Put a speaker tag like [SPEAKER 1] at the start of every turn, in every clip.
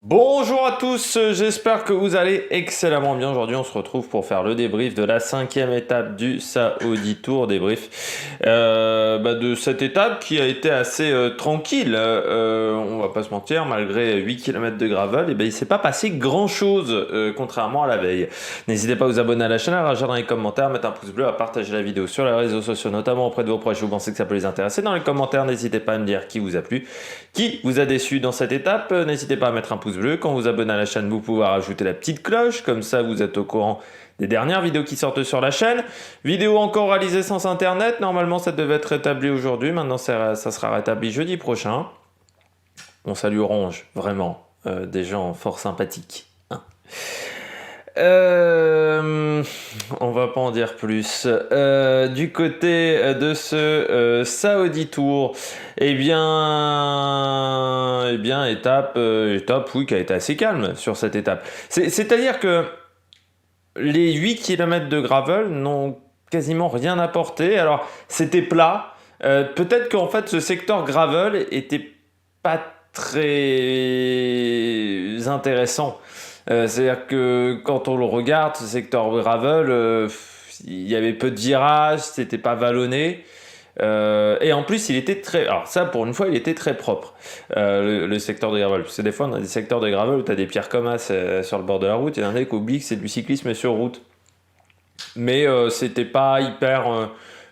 [SPEAKER 1] Bonjour à tous, j'espère que vous allez excellemment bien. Aujourd'hui, on se retrouve pour faire le débrief de la 5e étape du Saudi Tour. Débrief de cette étape qui a été assez tranquille. On va pas se mentir, malgré 8 km de gravel, il s'est pas passé grand chose contrairement à la veille. N'hésitez pas à vous abonner à la chaîne, à réagir dans les commentaires, mettre un pouce bleu, à partager la vidéo sur les réseaux sociaux, notamment auprès de vos proches si vous pensez que ça peut les intéresser. Dans les commentaires, n'hésitez pas à me dire qui vous a plu, qui vous a déçu dans cette étape. N'hésitez pas à mettre un pouce bleu. Quand vous abonnez à la chaîne, vous pouvez rajouter la petite cloche, comme ça vous êtes au courant des dernières vidéos qui sortent sur la chaîne. Vidéo encore réalisée sans internet, normalement ça devait être rétabli aujourd'hui, maintenant ça sera rétabli jeudi prochain. On salue Orange, vraiment, des gens fort sympathiques. On va pas en dire plus. Du côté de ce Saudi Tour, étape, oui, qui a été assez calme sur cette étape. C'est-à-dire que les 8 km de gravel n'ont quasiment rien apporté. Alors, c'était plat. Peut-être qu'en fait, ce secteur gravel était pas très intéressant. C'est-à-dire que quand on le regarde, ce secteur gravel, il y avait peu de virages, c'était pas vallonné. Et en plus, il était très... Alors ça, pour une fois, il était très propre, le secteur de gravel. Parce que des fois, on a des secteurs de gravel où tu as des pierres comme ça sur le bord de la route. Il y en a qui oublient que c'est du cyclisme sur route. Mais c'était pas hyper...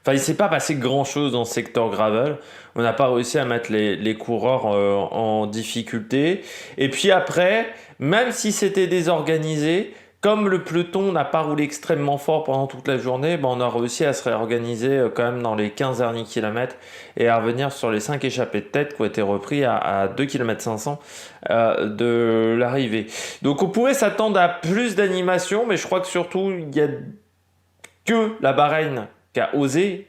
[SPEAKER 1] Enfin, il s'est pas passé grand-chose dans ce secteur gravel. On n'a pas réussi à mettre les coureurs en difficulté. Et puis après, même si c'était désorganisé, comme le peloton n'a pas roulé extrêmement fort pendant toute la journée, on a réussi à se réorganiser quand même dans les 15 derniers kilomètres et à revenir sur les 5 échappées de tête qui ont été repris à 2 km 500 de l'arrivée. Donc on pourrait s'attendre à plus d'animation, mais je crois que surtout il y a que la Bahreïn qui a osé,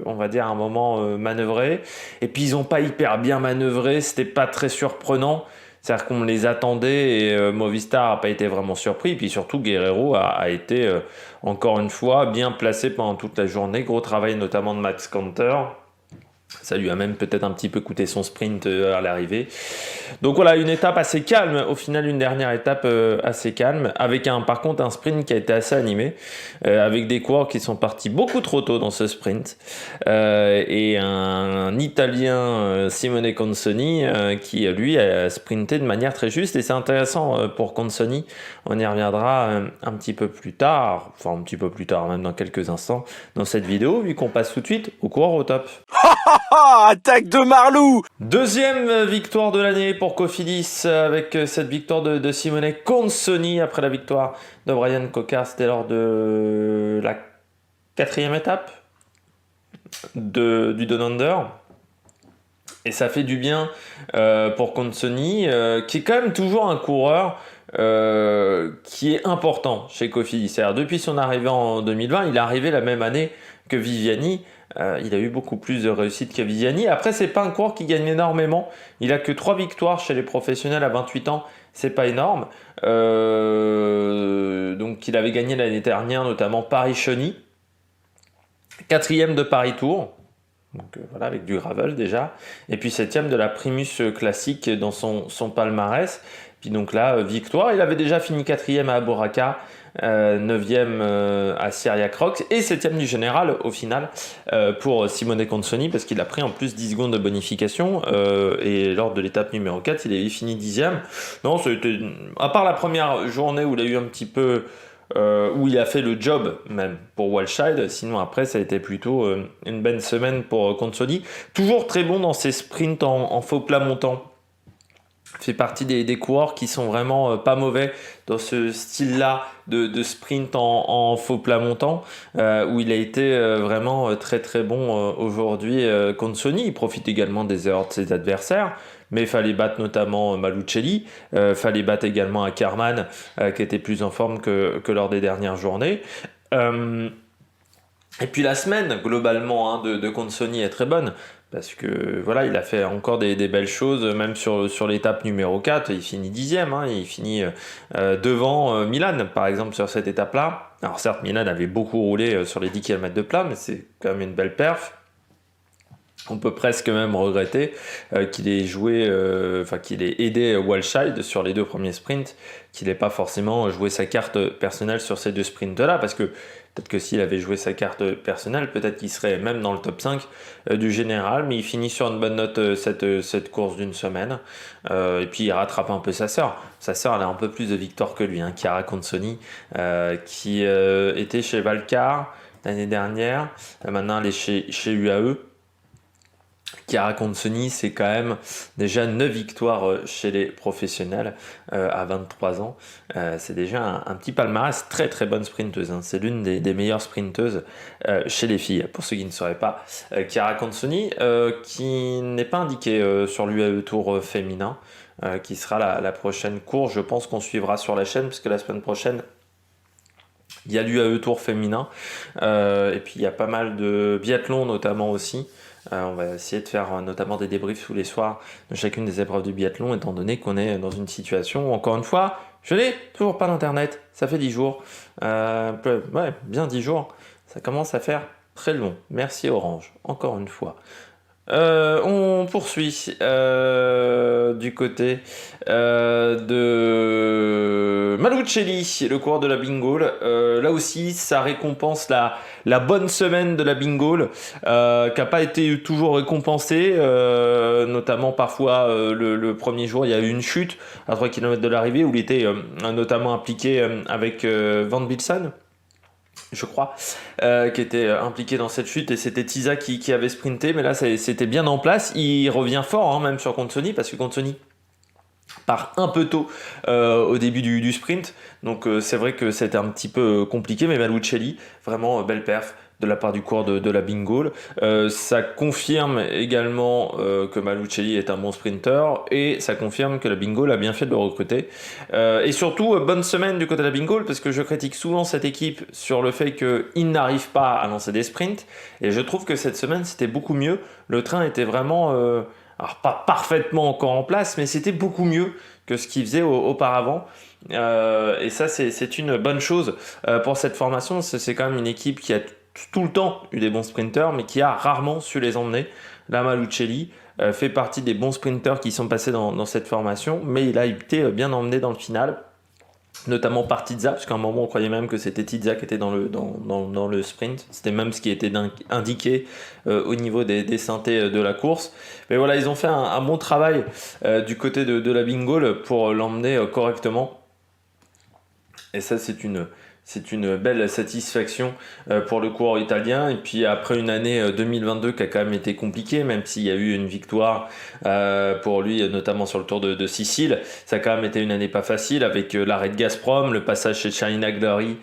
[SPEAKER 1] on va dire, à un moment manœuvrer. Et puis ils n'ont pas hyper bien manœuvré, c'était pas très surprenant. C'est-à-dire qu'on les attendait et Movistar n'a pas été vraiment surpris. Et puis surtout, Guerrero a été, encore une fois, bien placé pendant toute la journée. Gros travail notamment de Max Kanter. Ça lui a même peut-être un petit peu coûté son sprint à l'arrivée. Donc voilà, une étape assez calme. Au final, une dernière étape assez calme. Avec par contre un sprint qui a été assez animé. Avec des coureurs qui sont partis beaucoup trop tôt dans ce sprint. Et un Italien, Simone Consoni, qui lui a sprinté de manière très juste. Et c'est intéressant pour Consoni. On y reviendra un petit peu plus tard. Enfin, un petit peu plus tard, même dans quelques instants, dans cette vidéo. Vu qu'on passe tout de suite au coureur au top.
[SPEAKER 2] Attaque de Marlou!
[SPEAKER 1] Deuxième victoire de l'année pour Cofidis avec cette victoire de Simone Consoni après la victoire de Brian Cocard. C'était lors de la 4e étape du Down Under. Et ça fait du bien pour Consoni, qui est quand même toujours un coureur qui est important chez Cofidis. C'est-à-dire, depuis son arrivée en 2020, il est arrivé la même année que Viviani. Il a eu beaucoup plus de réussite que Viviani. Après, c'est pas un coureur qui gagne énormément. Il a que 3 victoires chez les professionnels à 28 ans. C'est pas énorme. Donc, il avait gagné l'année dernière, notamment Paris-Cheny. 4e de Paris-Tour. Donc voilà, avec du gravel déjà. Et puis 7e de la Primus classique dans son palmarès. Puis donc là, victoire. Il avait déjà fini 4e à Boracay. 9e à Syria Crocs et 7e du général au final pour Simone Consoni parce qu'il a pris en plus 10 secondes de bonification et lors de l'étape numéro 4 il avait fini 10e. Non, c'était, à part la première journée où il a eu un petit peu où il a fait le job même pour Walscheid, sinon après ça a été plutôt une bonne semaine pour Consoni. Toujours très bon dans ses sprints en faux plat montant. Fait partie des coureurs qui sont vraiment pas mauvais dans ce style-là de sprint en faux plat montant, où il a été vraiment très très bon aujourd'hui. Consoni, il profite également des erreurs de ses adversaires, mais il fallait battre notamment Malucelli, fallait battre également Ackermann, qui était plus en forme que lors des dernières journées. Et puis la semaine, globalement, de Consoni est très bonne. Parce que voilà, il a fait encore des belles choses, même sur l'étape numéro 4, il finit 10e, il finit devant Milan, par exemple, sur cette étape-là. Alors certes, Milan avait beaucoup roulé sur les 10 km de plat, mais c'est quand même une belle perf. On peut presque même regretter qu'il ait joué, qu'il ait aidé Walscheid sur les 2 premiers sprints, qu'il n'ait pas forcément joué sa carte personnelle sur ces 2 sprints-là, parce que peut-être que s'il avait joué sa carte personnelle, peut-être qu'il serait même dans le top 5 du général, mais il finit sur une bonne note cette course d'une semaine, et puis il rattrape un peu sa sœur. Sa sœur, elle a un peu plus de victoires que lui, Chiara Consoni, qui était chez Valcar l'année dernière, maintenant elle est chez UAE. Chiara Consoni, c'est quand même déjà 9 victoires chez les professionnels à 23 ans. C'est déjà un petit palmarès, très très bonne sprinteuse. C'est l'une des meilleures sprinteuses chez les filles. Pour ceux qui ne sauraient pas, Chiara Consoni, qui n'est pas indiquée sur l'UAE Tour féminin, qui sera la prochaine course. Je pense qu'on suivra sur la chaîne, puisque la semaine prochaine, il y a l'UAE Tour féminin. Et puis il y a pas mal de biathlon notamment aussi. On va essayer de faire notamment des débriefs tous les soirs de chacune des épreuves du biathlon, étant donné qu'on est dans une situation où, encore une fois, je n'ai toujours pas d'internet, ça fait 10 jours, bien 10 jours, ça commence à faire très long. Merci Orange, encore une fois. On poursuit du côté de Malucelli, le coureur de la Bingol. Là aussi, ça récompense la bonne semaine de la Bingol, qui n'a pas été toujours récompensée, notamment parfois le premier jour, il y a eu une chute à 3 km de l'arrivée où il était notamment impliqué avec Van Bilsen, je crois, qui était impliqué dans cette chute, et c'était Tisa qui avait sprinté, mais là c'était bien en place. Il revient fort même sur Consoni, parce que Consoni part un peu tôt au début du sprint, donc c'est vrai que c'était un petit peu compliqué, mais Malucelli, vraiment belle perf de la part du coureur de la Bingol. Ça confirme également que Malucelli est un bon sprinter, et ça confirme que la Bingol a bien fait de le recruter. Et surtout, bonne semaine du côté de la Bingol, parce que je critique souvent cette équipe sur le fait qu'ils n'arrivent pas à lancer des sprints, et je trouve que cette semaine c'était beaucoup mieux. Le train était vraiment, alors pas parfaitement encore en place, mais c'était beaucoup mieux que ce qu'ils faisaient auparavant. Et ça c'est une bonne chose pour cette formation. C'est quand même une équipe qui a tout le temps eu des bons sprinters, mais qui a rarement su les emmener. Là, Malucelli fait partie des bons sprinters qui sont passés dans cette formation, mais il a été bien emmené dans le final, notamment par Tizza, parce qu'à un moment on croyait même que c'était Tizza qui était dans le sprint. C'était même ce qui était indiqué au niveau des synthés de la course. Mais voilà, ils ont fait un bon travail du côté de la Bingol pour l'emmener correctement. Et ça, c'est une belle satisfaction pour le coureur italien. Et puis après une année 2022 qui a quand même été compliquée, même s'il y a eu une victoire pour lui, notamment sur le Tour de Sicile, ça a quand même été une année pas facile, avec l'arrêt de Gazprom, le passage chez China Glory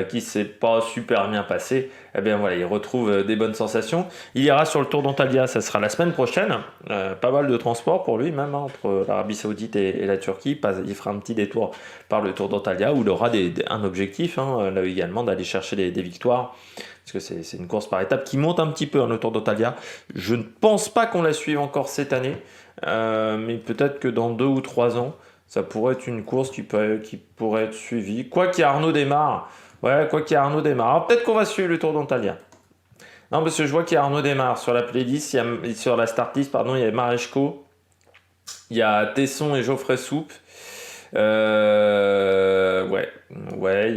[SPEAKER 1] qui s'est pas super bien passé. Eh bien voilà, il retrouve des bonnes sensations. Il ira sur le Tour d'Antalya, ça sera la semaine prochaine. Pas mal de transport pour lui même, entre l'Arabie Saoudite et la Turquie. Il fera un petit détour par le Tour d'Antalya où il aura un objectif, là également, d'aller chercher des victoires. Parce que c'est une course par étapes qui monte un petit peu, le Tour d'Antalya. Je ne pense pas qu'on la suive encore cette année, mais peut-être que dans 2 ou 3 ans, ça pourrait être une course qui pourrait être suivie. Quoi qu'il y ait Arnaud démarre. Ouais, quoi qu'il y ait Arnaud démarre. Alors peut-être qu'on va suivre le Tour d'Antalya. Non, parce que je vois qu'il y a Arnaud démarre sur la playlist, sur la start list, pardon, il y a Maresco, il y a Tesson et Geoffrey Soupe. Il y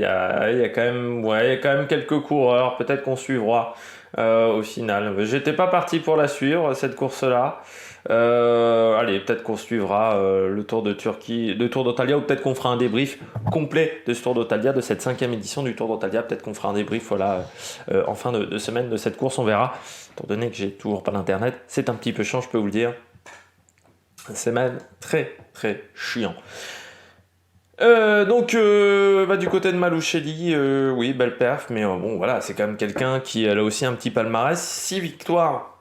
[SPEAKER 1] a quand même quelques coureurs. Peut-être qu'on suivra au final. J'étais pas parti pour la suivre, cette course-là. Allez, peut-être qu'on suivra le Tour de Turquie, le Tour d'Antalya, ou peut-être qu'on fera un débrief complet de ce Tour d'Antalya, de cette 5e édition du Tour d'Antalya. Peut-être qu'on fera un débrief en fin de semaine de cette course, on verra. Étant donné que j'ai toujours pas d'internet, c'est un petit peu chiant, je peux vous le dire. C'est même très très chiant. Du côté de Malucelli, oui, belle perf, mais bon, voilà, c'est quand même quelqu'un qui a aussi un petit palmarès. 6 victoires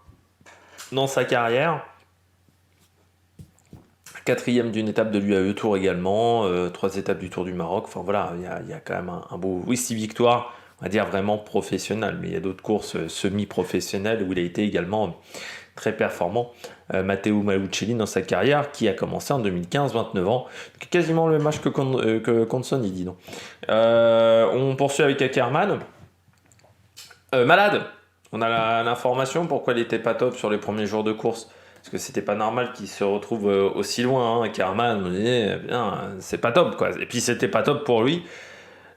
[SPEAKER 1] dans sa carrière. 4e d'une étape de l'UAE Tour également, 3 étapes du Tour du Maroc. Enfin voilà, il y a quand même un beau... Oui, 6 victoires, on va dire vraiment professionnelles, mais il y a d'autres courses semi-professionnelles où il a été également très performant. Matteo Malucelli dans sa carrière, qui a commencé en 2015, 29 ans. Quasiment le même âge que Consoni, dis donc. On poursuit avec Ackermann. Malade. On a l'information pourquoi il n'était pas top sur les premiers jours de course. Parce que c'était pas normal qu'il se retrouve aussi loin. Hein. Karaman, on disait, eh bien, c'est pas top, quoi. Et puis c'était pas top pour lui.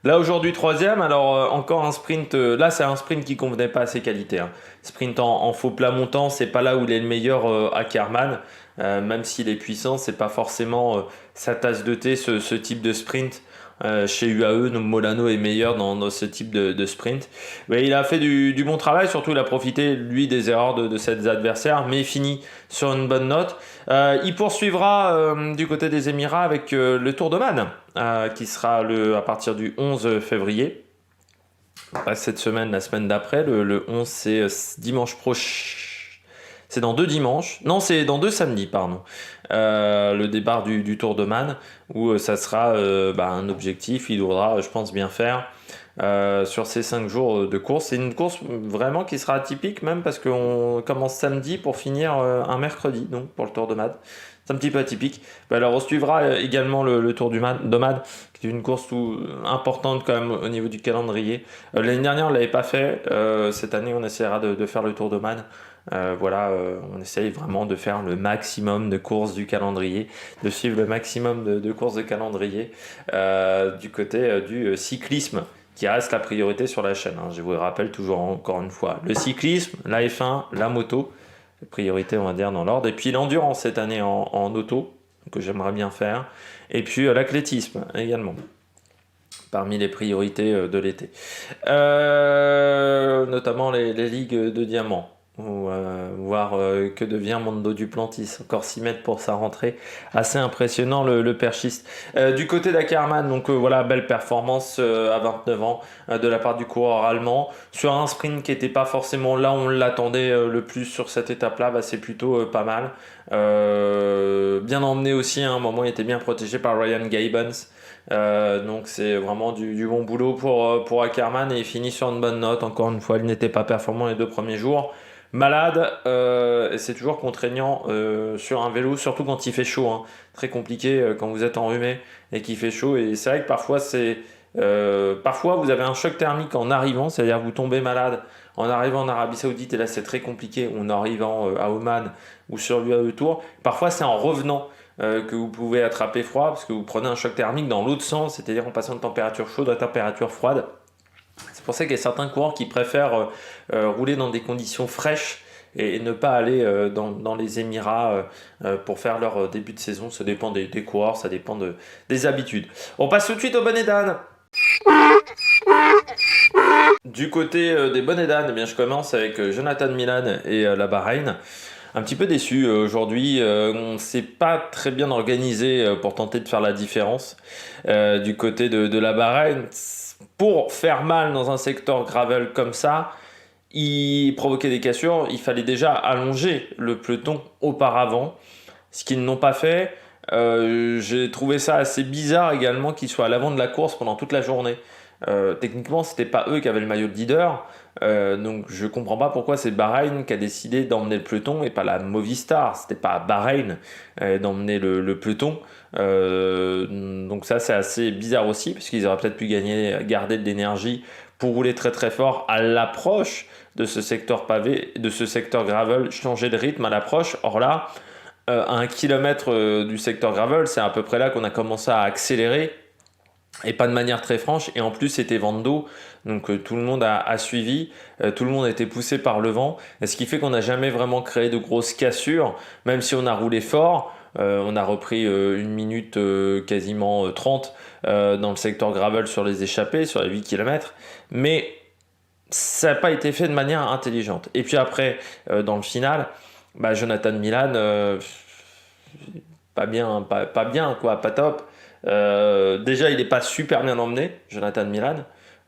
[SPEAKER 1] Là aujourd'hui troisième, alors encore un sprint, là c'est un sprint qui convenait pas à ses qualités. Hein. Sprint en faux plat montant, c'est pas là où il est le meilleur à Kerman, même s'il est puissant, c'est pas forcément sa tasse de thé ce type de sprint. Chez UAE, Molano est meilleur dans ce type de sprint. Mais il a fait du bon travail, surtout il a profité lui des erreurs de ses adversaires, mais il finit sur une bonne note. Il poursuivra du côté des Émirats avec le Tour d'Oman, qui sera à partir du 11 février. Pas cette semaine, la semaine d'après. Le 11, c'est dimanche prochain. C'est dans 2 dimanches. Non, c'est dans 2 samedis, pardon. Le départ du Tour d'Oman, où ça sera un objectif. Il devra, je pense, bien faire sur ces 5 jours de course. C'est une course vraiment qui sera atypique, même parce qu'on commence samedi pour finir un mercredi, donc pour le Tour d'Oman. C'est un petit peu atypique. Alors on suivra également le Tour d'Oman, qui est une course importante quand même au niveau du calendrier. L'année dernière on ne l'avait pas fait. Cette année on essaiera de faire le Tour d'Oman. On essaye vraiment de faire le maximum de courses du calendrier, de suivre le maximum de courses de calendrier du côté du cyclisme, qui reste la priorité sur la chaîne. Hein. Je vous le rappelle toujours encore une fois. Le cyclisme, la F1, la moto, priorité on va dire dans l'ordre. Et puis l'endurance cette année en auto, que j'aimerais bien faire. Et puis l'athlétisme également, parmi les priorités de l'été. Notamment les ligues de diamants. Ou voir que devient Mondo Duplantis, encore 6 mètres pour sa rentrée, assez impressionnant le perchiste. Du côté d'Ackermann, donc voilà, belle performance à 29 ans de la part du coureur allemand, sur un sprint qui n'était pas forcément là où on l'attendait le plus sur cette étape-là, c'est plutôt pas mal. Bien emmené aussi, à un moment il était bien protégé par Ryan Gibbons. Donc c'est vraiment du bon boulot pour Ackermann, et il finit sur une bonne note. Encore une fois, il n'était pas performant les 2 premiers jours. Malade, et c'est toujours contraignant sur un vélo, surtout quand il fait chaud. Hein. Très compliqué quand vous êtes enrhumé et qu'il fait chaud. Et c'est vrai que parfois vous avez un choc thermique en arrivant, c'est-à-dire vous tombez malade en arrivant en Arabie Saoudite, et là c'est très compliqué, ou en arrivant à Oman ou sur l'UAE Tour. Parfois c'est en revenant que vous pouvez attraper froid, parce que vous prenez un choc thermique dans l'autre sens, c'est-à-dire en passant de température chaude à température froide. C'est pour ça qu'il y a certains coureurs qui préfèrent rouler dans des conditions fraîches et ne pas aller dans les Émirats pour faire leur début de saison. Ça dépend des coureurs, ça dépend des habitudes. On passe tout de suite aux bonnets d'âne. Du côté des bonnets d'âne, eh bien, je commence avec Jonathan Milan et la Bahreïn. Un petit peu déçu aujourd'hui, on ne s'est pas très bien organisé pour tenter de faire la différence du côté de la Bahreïn. Pour faire mal dans un secteur gravel comme ça, il provoquait des cassures, il fallait déjà allonger le peloton auparavant, ce qu'ils n'ont pas fait. J'ai trouvé ça assez bizarre également qu'ils soient à l'avant de la course pendant toute la journée. Techniquement, c'était pas eux qui avaient le maillot de leader, donc je comprends pas pourquoi c'est Bahreïn qui a décidé d'emmener le peloton et pas la Movistar. C'était pas Bahreïn d'emmener le peloton. Donc ça c'est assez bizarre aussi, parce qu'ils auraient peut-être pu garder de l'énergie pour rouler très très fort à l'approche de ce secteur pavé, de ce secteur gravel, changer de rythme à l'approche. Or là, à 1 kilomètre du secteur gravel, c'est à peu près là qu'on a commencé à accélérer, et pas de manière très franche, et en plus c'était vent d'eau, donc tout le monde a suivi, tout le monde a été poussé par le vent, et ce qui fait qu'on n'a jamais vraiment créé de grosses cassures, même si on a roulé fort. On a repris 1 minute quasiment 30 dans le secteur gravel sur les échappées, sur les 8 km, mais ça n'a pas été fait de manière intelligente. Et puis après, dans le final, Jonathan Milan, pas bien, pas bien, quoi, pas top. Déjà, il n'est pas super bien emmené, Jonathan Milan.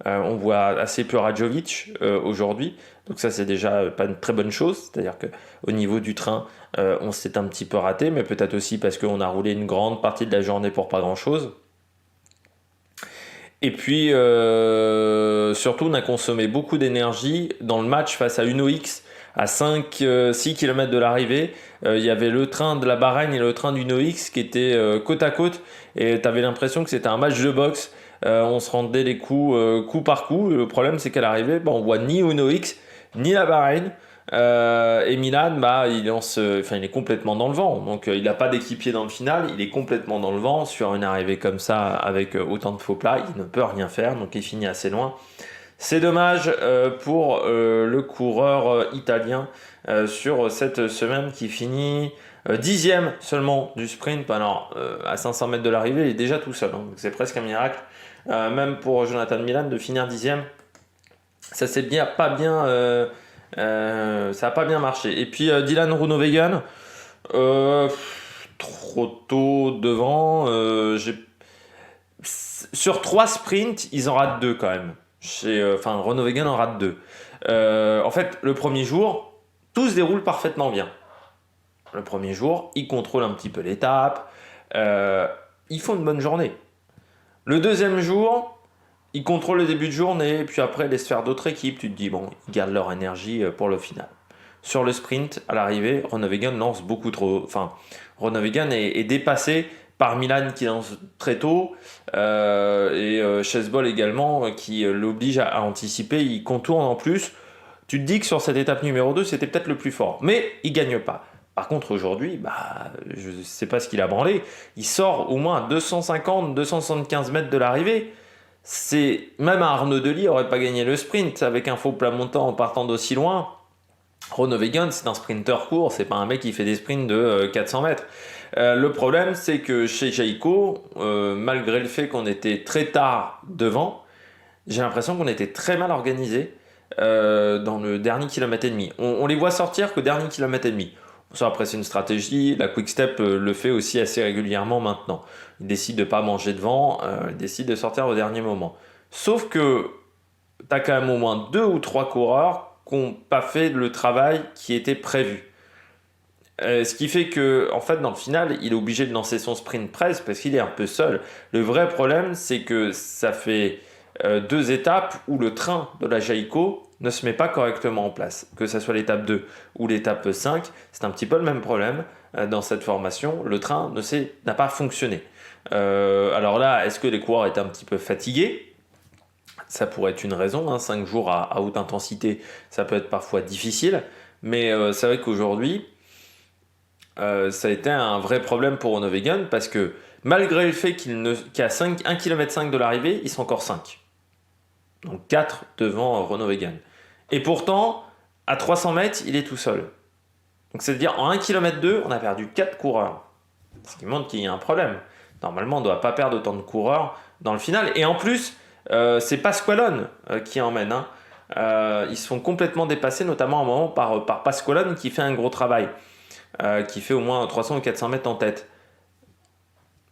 [SPEAKER 1] On voit assez peu Radjovic aujourd'hui, donc ça c'est déjà pas une très bonne chose. C'est-à-dire qu'au niveau du train, on s'est un petit peu raté, mais peut-être aussi parce qu'on a roulé une grande partie de la journée pour pas grand-chose. Et puis surtout, on a consommé beaucoup d'énergie dans le match face à Uno X à 6 km de l'arrivée. Il y avait le train de la Bahreïn et le train d'Uno X qui étaient côte à côte, et tu avais l'impression que c'était un match de boxe. On se rendait les coups coup par coup. Le problème c'est qu'à l'arrivée, on voit ni Uno X ni la Bahreïn. Et Milan, bah, il est complètement dans le vent. Donc, il n'a pas d'équipier dans le final. Il est complètement dans le vent. Sur une arrivée comme ça, avec autant de faux plats, il ne peut rien faire. Donc, il finit assez loin. C'est dommage pour le coureur italien sur cette semaine qui finit 10e seulement du sprint. Alors, à 500 mètres de l'arrivée, il est déjà tout seul. Hein. Donc, c'est presque un miracle. Même pour Jonathan Milan de finir 10e. Ça s'est pas bien. Ça n'a pas bien marché. Et puis Dylan Groenewegen, trop tôt devant. Sur 3 sprints, ils en ratent 2 quand même. Groenewegen en rate 2. En fait, le premier jour, tout se déroule parfaitement bien. Le premier jour, ils contrôlent un petit peu l'étape. Ils font une bonne journée. Le deuxième jour, ils contrôlent le début de journée, et puis après, ils laissent faire d'autres équipes. Tu te dis, bon, ils gardent leur énergie pour le final. Sur le sprint, à l'arrivée, Groenewegen lance beaucoup trop. Enfin, Groenewegen est dépassé par Milan qui lance très tôt, et Chesbol également qui l'oblige à anticiper. Il contourne en plus. Tu te dis que sur cette étape numéro 2, c'était peut-être le plus fort. Mais il ne gagne pas. Par contre, aujourd'hui, je ne sais pas ce qu'il a branlé. Il sort au moins à 250-275 mètres de l'arrivée. Même un Arnaud Delis n'aurait pas gagné le sprint avec un faux plat montant en partant d'aussi loin. Groenewegen, c'est un sprinter court, c'est pas un mec qui fait des sprints de 400 mètres. Le problème, c'est que chez Jayco, malgré le fait qu'on était très tard devant, j'ai l'impression qu'on était très mal organisé dans le dernier kilomètre et demi. On les voit sortir qu'au dernier kilomètre et demi. Ça, après, c'est une stratégie. La Quick Step le fait aussi assez régulièrement maintenant. Ils décident de ne pas manger devant, ils décident de sortir au dernier moment. Sauf que tu as quand même au moins 2 ou 3 coureurs qui n'ont pas fait le travail qui était prévu. Ce qui fait que, en fait, dans le final, il est obligé de lancer son sprint presque parce qu'il est un peu seul. Le vrai problème, c'est que ça fait 2 étapes où le train de la Jayco ne se met pas correctement en place. Que ce soit l'étape 2 ou l'étape 5, c'est un petit peu le même problème dans cette formation. Le train n'a pas fonctionné. Alors là, est-ce que les coureurs étaient un petit peu fatigués ? Ça pourrait être une raison. 5 jours à haute intensité, ça peut être parfois difficile. Mais c'est vrai qu'aujourd'hui, ça a été un vrai problème pour Groenewegen parce que malgré le fait qu'il y a 1,5 km de l'arrivée, ils sont encore 5. Donc 4 devant Groenewegen. Et pourtant, à 300 mètres, il est tout seul. Donc c'est-à-dire en 1 km 2, on a perdu 4 coureurs. Ce qui montre qu'il y a un problème. Normalement, on ne doit pas perdre autant de coureurs dans le final. Et en plus, c'est Pasqualone qui emmène. Ils se font complètement dépasser, notamment à un moment par Pasqualone qui fait un gros travail. Qui fait au moins 300 ou 400 mètres en tête.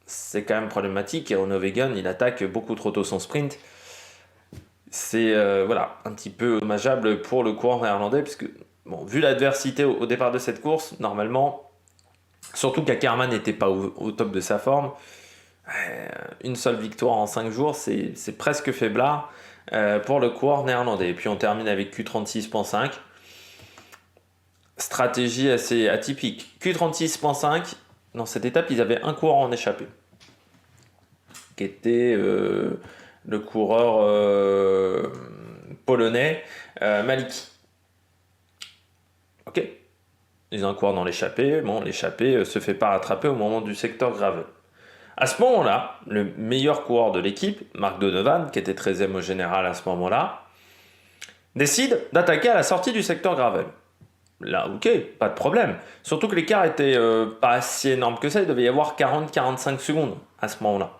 [SPEAKER 1] C'est quand même problématique. Et Groenewegen, il attaque beaucoup trop tôt son sprint. C'est un petit peu dommageable pour le coureur néerlandais, puisque, vu l'adversité au départ de cette course, normalement, surtout qu'Ackermann n'était pas au top de sa forme, une seule victoire en 5 jours, c'est presque faiblard pour le coureur néerlandais. Et puis on termine avec Q36.5. Stratégie assez atypique. Q36.5, dans cette étape, ils avaient un coureur en échappée, qui était le coureur polonais Maliki. Ok. Ils ont un coureur dans l'échappée. Bon, l'échappée se fait pas rattraper au moment du secteur gravel. À ce moment-là, le meilleur coureur de l'équipe, Mark Donovan, qui était 13e au général à ce moment-là, décide d'attaquer à la sortie du secteur gravel. Là, ok, pas de problème. Surtout que l'écart était pas si énorme que ça. Il devait y avoir 40-45 secondes à ce moment-là.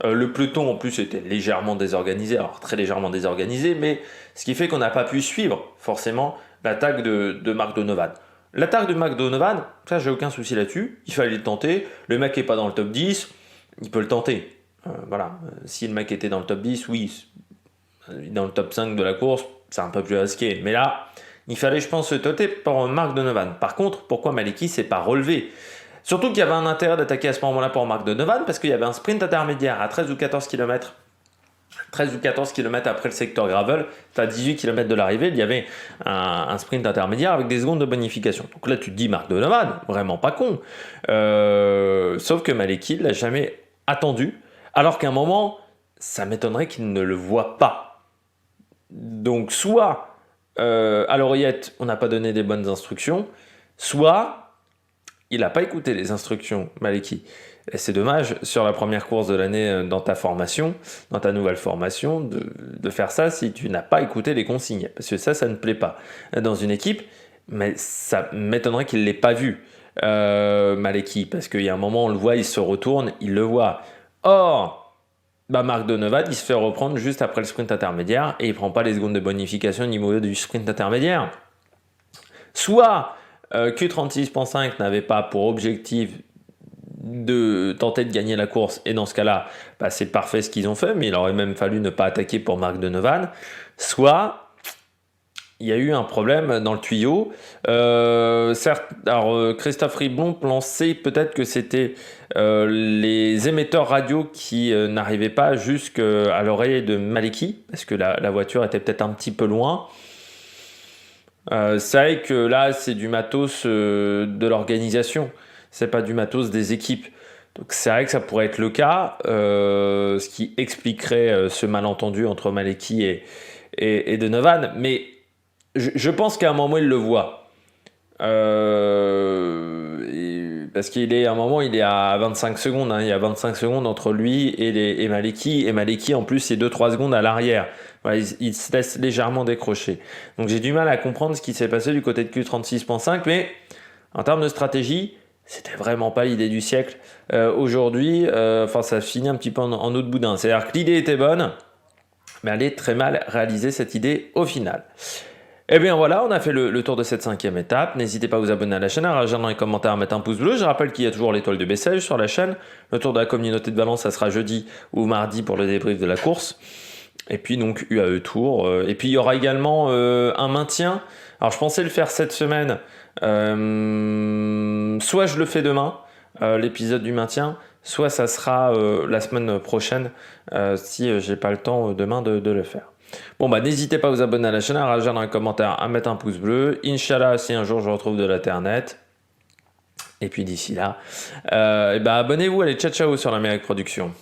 [SPEAKER 1] Le peloton, en plus, était légèrement désorganisé. Alors, très légèrement désorganisé. Mais ce qui fait qu'on n'a pas pu suivre, forcément, l'attaque de Mark Donovan. L'attaque de Mark Donovan, ça, j'ai aucun souci là-dessus. Il fallait le tenter. Le mec n'est pas dans le top 10. Il peut le tenter. Si le mec était dans le top 10, oui. Dans le top 5 de la course, c'est un peu plus risqué. Mais là, il fallait, je pense, se tenter pour Mark Donovan. Par contre, pourquoi Maliki s'est pas relevé ? Surtout qu'il y avait un intérêt d'attaquer à ce moment-là pour Mark Donovan, parce qu'il y avait un sprint intermédiaire à 13 ou 14 km. 13 ou 14 km après le secteur gravel, à 18 km de l'arrivée, il y avait un sprint intermédiaire avec des secondes de bonification. Donc là, tu te dis, Mark Donovan, vraiment pas con. Sauf que Maliki ne l'a jamais attendu, alors qu'à un moment, ça m'étonnerait qu'il ne le voit pas. Donc soit à l'oreillette, on n'a pas donné des bonnes instructions, soit il n'a pas écouté les instructions, Maleki. Et c'est dommage, sur la première course de l'année dans ta formation, dans ta nouvelle formation, de faire ça si tu n'as pas écouté les consignes. Parce que ça ne plaît pas dans une équipe, mais ça m'étonnerait qu'il ne l'ait pas vu, Maleki. Parce qu'il y a un moment, on le voit, il se retourne, il le voit. Or, Marc Donovan, il se fait reprendre juste après le sprint intermédiaire et il ne prend pas les secondes de bonification au niveau du sprint intermédiaire. Soit Q36.5 n'avait pas pour objectif de tenter de gagner la course, et dans ce cas-là, c'est parfait ce qu'ils ont fait, mais il aurait même fallu ne pas attaquer pour Marc Donovan. Soit il y a eu un problème dans le tuyau. Certes, alors Christophe Riblon pensait peut-être que c'était les émetteurs radio qui n'arrivaient pas jusqu'à l'oreille de Maleki, parce que la voiture était peut-être un petit peu loin. C'est vrai que là, c'est du matos de l'organisation, c'est pas du matos des équipes. Donc c'est vrai que ça pourrait être le cas, ce qui expliquerait ce malentendu entre Maleki et Donovan. Mais je pense qu'à un moment, il le voit. Parce qu'il est à un moment, il est à 25 secondes. Il y a 25 secondes entre lui et Maleki. Et Maleki, en plus, c'est 2-3 secondes à l'arrière. Voilà, il se laisse légèrement décrocher. Donc j'ai du mal à comprendre ce qui s'est passé du côté de Q36.5. Mais en termes de stratégie, c'était vraiment pas l'idée du siècle. Aujourd'hui, ça finit un petit peu en eau de boudin. C'est-à-dire que l'idée était bonne, mais elle est très mal réalisée, cette idée, au final. Et bien voilà, on a fait le tour de cette 5e étape. N'hésitez pas à vous abonner à la chaîne, à réagir dans les commentaires, à mettre un pouce bleu. Je rappelle qu'il y a toujours l'étoile de Bessèges sur la chaîne. Le tour de la communauté de Valence, ça sera jeudi ou mardi pour le débrief de la course. Et puis donc UAE Tour. Et puis il y aura également un maintien. Alors je pensais le faire cette semaine. Soit je le fais demain, l'épisode du maintien, soit ça sera la semaine prochaine si j'ai pas le temps demain de le faire. Bon n'hésitez pas à vous abonner à la chaîne, à réagir dans les commentaires, à mettre un pouce bleu. Inch'Allah, si un jour je retrouve de l'internet. Et puis d'ici là, abonnez-vous, allez, ciao ciao sur l'Amérique Production.